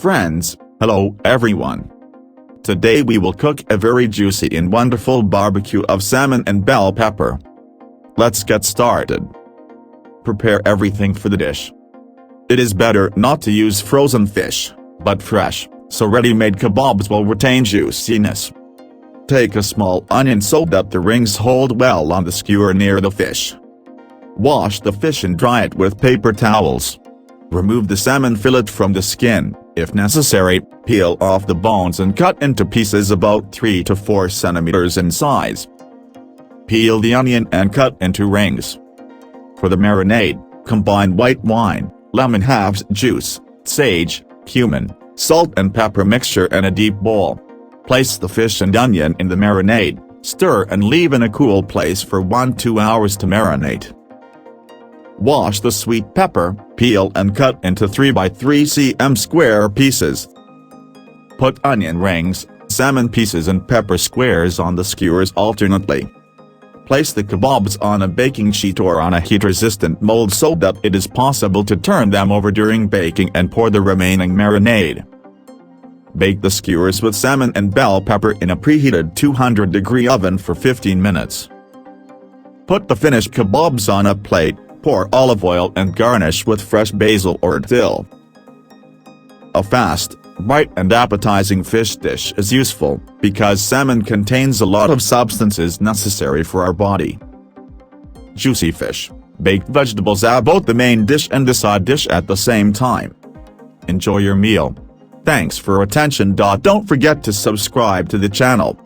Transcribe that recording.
Friends, hello everyone. Today we will cook a very juicy and wonderful barbecue of salmon and bell pepper. Let's get started. Prepare everything for the dish. It is better not to use frozen fish, but fresh, so ready-made kebabs will retain juiciness. Take a small onion so that the rings hold well on the skewer near the fish. Wash the fish and dry it with paper towels. Remove the salmon fillet from the skin, if necessary, peel off the bones and cut into pieces about 3 to 4 centimeters in size. Peel the onion and cut into rings. For the marinade, combine white wine, lemon halves juice, sage, cumin, salt and pepper mixture in a deep bowl. Place the fish and onion in the marinade, stir and leave in a cool place for 1–2 hours to marinate. Wash the sweet pepper, peel and cut into 3×3 cm square pieces. Put onion rings, salmon pieces and pepper squares on the skewers alternately. Place the kebabs on a baking sheet or on a heat-resistant mold so that it is possible to turn them over during baking and pour the remaining marinade. Bake the skewers with salmon and bell pepper in a preheated 200-degree oven for 15 minutes. Put the finished kebabs on a plate, pour olive oil and garnish with fresh basil or dill. A fast, bright and appetizing fish dish is useful, because salmon contains a lot of substances necessary for our body. Juicy fish, baked vegetables add both the main dish and the side dish at the same time. Enjoy your meal. Thanks for attention. Don't forget to subscribe to the channel.